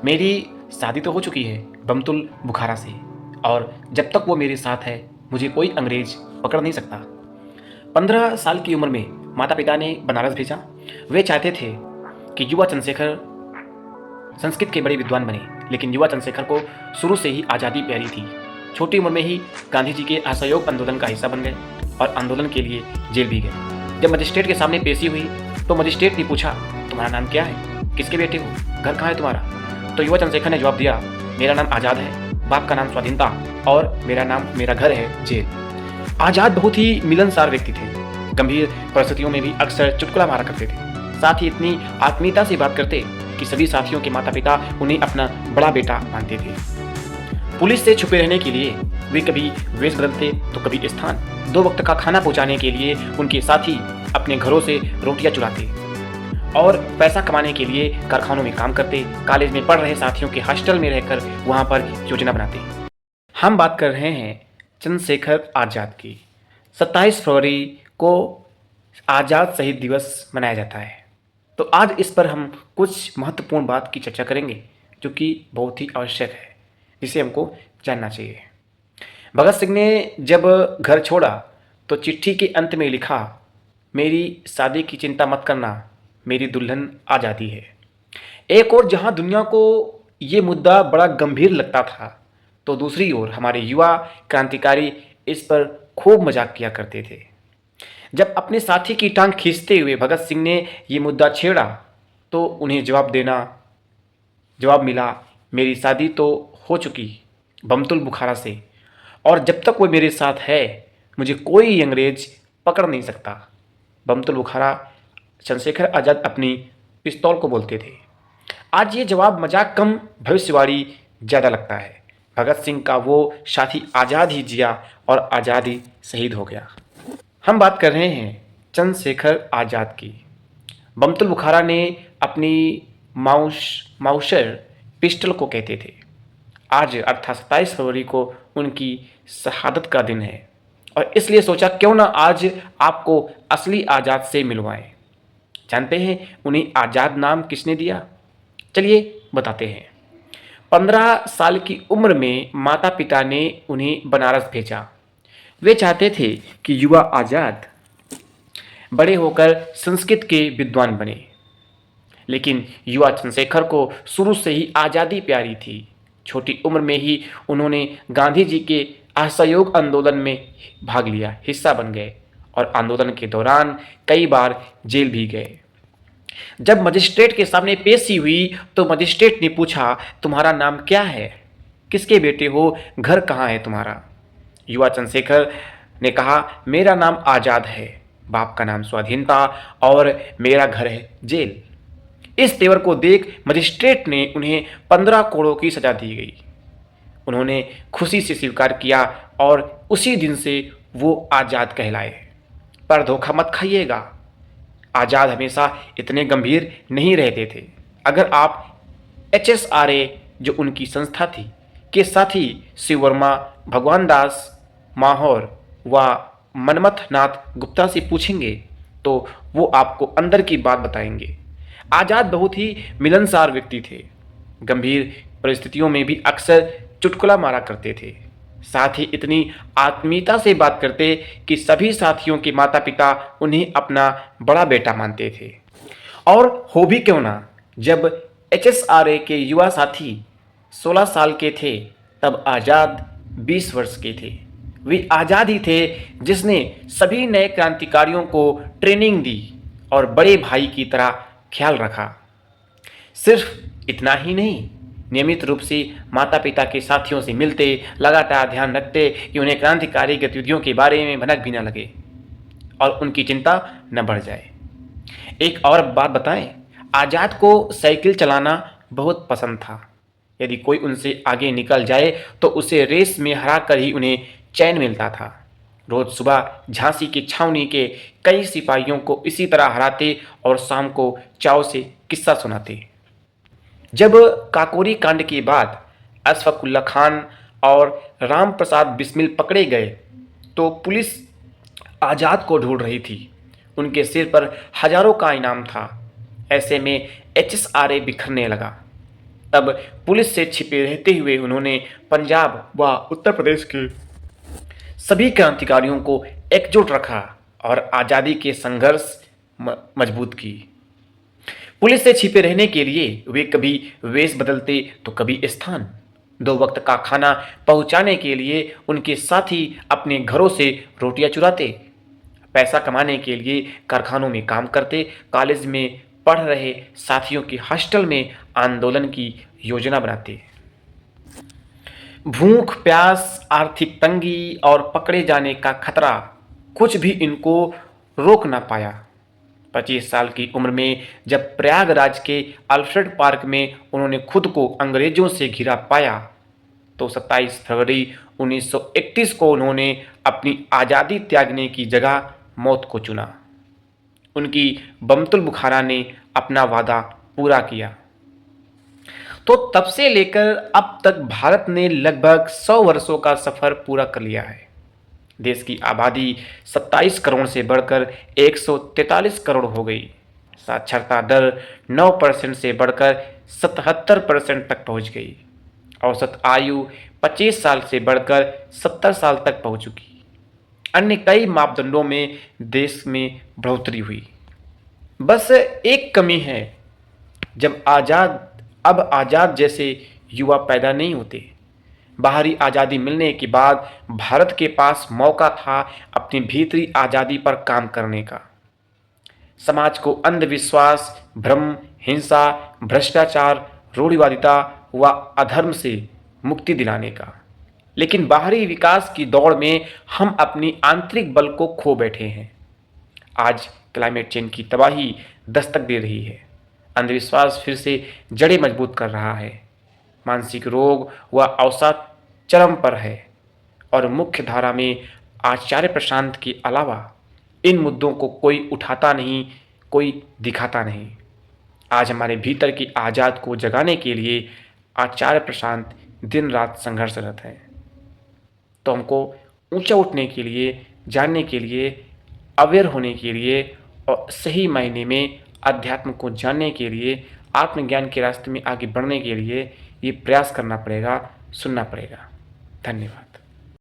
मेरी शादी तो हो चुकी है बमतुल बुखारा से, और जब तक वो मेरे साथ है मुझे कोई अंग्रेज पकड़ नहीं सकता। 15 साल की उम्र में माता पिता ने बनारस भेजा। वे चाहते थे कि युवा चंद्रशेखर संस्कृत के बड़े विद्वान बने, लेकिन युवा चंद्रशेखर को शुरू से ही आज़ादी प्यारी थी। छोटी उम्र में ही गांधी जी के असहयोग आंदोलन का हिस्सा बन गए और आंदोलन के लिए जेल भी गए। जब मजिस्ट्रेट के सामने पेशी हुई तो मजिस्ट्रेट ने पूछा, तुम्हारा नाम क्या है, किसके बेटे हो, घर कहाँ है तुम्हारा? तो युवा चंद्रशेखर ने जवाब दिया, मेरा नाम आज़ाद है, बाप का नाम स्वाधीनता और मेरा घर है जेल। आज़ाद बहुत ही मिलनसार व्यक्ति थे। गंभीर परिस्थितियों में भी अक्सर चुटकुला मारा करते थे। साथ ही इतनी आत्मीयता से बात करते कि सभी साथियों के माता पिता उन्हें अपना बड़ा बेटा मानते थे। पुलिस से छुपे रहने के लिए वे कभी वेश बदलते तो कभी स्थान। 2 वक्त का खाना पहुंचाने के लिए उनके साथी अपने घरों से रोटियां चुराते और पैसा कमाने के लिए कारखानों में काम करते। कॉलेज में पढ़ रहे साथियों के हॉस्टल में रहकर वहां पर योजना बनाते। हम बात कर रहे हैं चंद्रशेखर आज़ाद की। 27 फरवरी को आज़ाद शहीद दिवस मनाया जाता है। तो आज इस पर हम कुछ महत्वपूर्ण बात की चर्चा करेंगे जो कि बहुत ही आवश्यक है, जिसे हमको जानना चाहिए। भगत सिंह ने जब घर छोड़ा तो चिट्ठी के अंत में लिखा, मेरी शादी की चिंता मत करना, मेरी दुल्हन आज़ादी है। एक और जहां दुनिया को ये मुद्दा बड़ा गंभीर लगता था, तो दूसरी ओर हमारे युवा क्रांतिकारी इस पर खूब मजाक किया करते थे। जब अपने साथी की टांग खींचते हुए भगत सिंह ने ये मुद्दा छेड़ा तो उन्हें जवाब मिला, मेरी शादी तो हो चुकी बमतुल बुखारा से, और जब तक वो मेरे साथ है मुझे कोई अंग्रेज पकड़ नहीं सकता। बमतुल बुखारा चंद्रशेखर आज़ाद अपनी पिस्तौल को बोलते थे। आज ये जवाब मजाक कम भविष्यवाणी ज़्यादा लगता है। भगत सिंह का वो साथी आज़ाद ही जिया और आज़ाद ही शहीद हो गया। हम बात कर रहे हैं चंद्रशेखर आज़ाद की। बमतुल बुखारा ने अपनी माउशर पिस्टल को कहते थे। आज अर्थात 27 फरवरी को उनकी शहादत का दिन है और इसलिए सोचा क्यों ना आज आपको असली आज़ाद से मिलवाएं। जानते हैं उन्हें आज़ाद नाम किसने दिया? चलिए बताते हैं। 15 साल की उम्र में माता पिता ने उन्हें बनारस भेजा। वे चाहते थे कि युवा आज़ाद बड़े होकर संस्कृत के विद्वान बने, लेकिन युवा चंद्रशेखर को शुरू से ही आज़ादी प्यारी थी। छोटी उम्र में ही उन्होंने गांधी जी के असहयोग आंदोलन में भाग लिया, हिस्सा बन गए और आंदोलन के दौरान कई बार जेल भी गए। जब मजिस्ट्रेट के सामने पेशी हुई तो मजिस्ट्रेट ने पूछा, तुम्हारा नाम क्या है, किसके बेटे हो, घर कहाँ है तुम्हारा? युवा चंद्रशेखर ने कहा, मेरा नाम आज़ाद है, बाप का नाम स्वाधीनता और मेरा घर है जेल। इस तेवर को देख मजिस्ट्रेट ने उन्हें 15 कोड़ों की सजा दी गई। उन्होंने खुशी से स्वीकार किया और उसी दिन से वो आज़ाद कहलाए। पर धोखा मत खाइएगा, आज़ाद हमेशा इतने गंभीर नहीं रहते थे। अगर आप HSRA जो उनकी संस्था थी के साथी शिव वर्मा, भगवान दास माहौर व मनमथ नाथ गुप्ता से पूछेंगे तो वो आपको अंदर की बात बताएंगे। आज़ाद बहुत ही मिलनसार व्यक्ति थे। गंभीर परिस्थितियों में भी अक्सर चुटकुला मारा करते थे। साथ ही इतनी आत्मीयता से बात करते कि सभी साथियों के माता पिता उन्हें अपना बड़ा बेटा मानते थे। और हो भी क्यों ना, जब HSRA के युवा साथी 16 साल के थे तब आज़ाद 20 वर्ष के थे। वे आज़ाद ही थे जिसने सभी नए क्रांतिकारियों को ट्रेनिंग दी और बड़े भाई की तरह ख्याल रखा। सिर्फ इतना ही नहीं, नियमित रूप से माता पिता के साथियों से मिलते, लगातार ध्यान रखते कि उन्हें क्रांतिकारी गतिविधियों के बारे में भनक भी न लगे और उनकी चिंता न बढ़ जाए। एक और बात बताएं, आज़ाद को साइकिल चलाना बहुत पसंद था। यदि कोई उनसे आगे निकल जाए तो उसे रेस में हरा कर ही उन्हें चैन मिलता था। रोज सुबह झांसी की छावनी के कई सिपाहियों को इसी तरह हराते और शाम को चाव से किस्सा सुनाते। जब काकोरी कांड के बाद अशफाकुल्ला खान और राम प्रसाद बिस्मिल पकड़े गए तो पुलिस आज़ाद को ढूंढ रही थी। उनके सिर पर हजारों का इनाम था। ऐसे में HSRA बिखरने लगा। तब पुलिस से छिपे रहते हुए उन्होंने पंजाब व उत्तर प्रदेश के सभी क्रांतिकारियों को एकजुट रखा और आज़ादी के संघर्ष मजबूत की। पुलिस से छिपे रहने के लिए वे कभी वेश बदलते तो कभी स्थान। 2 वक्त का खाना पहुंचाने के लिए उनके साथी अपने घरों से रोटियां चुराते, पैसा कमाने के लिए कारखानों में काम करते, कॉलेज में पढ़ रहे साथियों की हॉस्टल में आंदोलन की योजना बनाते। भूख प्यास, आर्थिक तंगी और पकड़े जाने का खतरा कुछ भी इनको रोक ना पाया। 25 साल की उम्र में जब प्रयागराज के अल्फ्रेड पार्क में उन्होंने खुद को अंग्रेजों से घिरा पाया तो 27 फरवरी 1931 को उन्होंने अपनी आज़ादी त्यागने की जगह मौत को चुना। उनकी बमतुल बुखारा ने अपना वादा पूरा किया। तो तब से लेकर अब तक भारत ने लगभग 100 वर्षों का सफर पूरा कर लिया है। देश की आबादी 27 करोड़ से बढ़कर 143 करोड़ हो गई। साक्षरता दर 9% से बढ़कर 77% तक पहुंच गई। औसत आयु 25 साल से बढ़कर 70 साल तक पहुंच चुकी। अन्य कई मापदंडों में देश में बढ़ोतरी हुई। बस एक कमी है, अब आज़ाद जैसे युवा पैदा नहीं होते। बाहरी आज़ादी मिलने के बाद भारत के पास मौका था अपनी भीतरी आज़ादी पर काम करने का। समाज को अंधविश्वास, भ्रम, हिंसा, भ्रष्टाचार, रूढ़िवादिता व अधर्म से मुक्ति दिलाने का। लेकिन बाहरी विकास की दौड़ में हम अपनी आंतरिक बल को खो बैठे हैं। आज क्लाइमेट चेंज की तबाही दस्तक दे रही है। अंधविश्वास फिर से जड़ें मजबूत कर रहा है। मानसिक रोग व अवसाद चरम पर है और मुख्य धारा में आचार्य प्रशांत के अलावा इन मुद्दों को कोई उठाता नहीं, कोई दिखाता नहीं। आज हमारे भीतर की आज़ाद को जगाने के लिए आचार्य प्रशांत दिन रात संघर्षरत है। तो हमको ऊंचा उठने के लिए, जानने के लिए, अवेयर होने के लिए और सही मायने में अध्यात्म को जानने के लिए, आत्मज्ञान के रास्ते में आगे बढ़ने के लिए ये प्रयास करना पड़ेगा, सुनना पड़ेगा। धन्यवाद।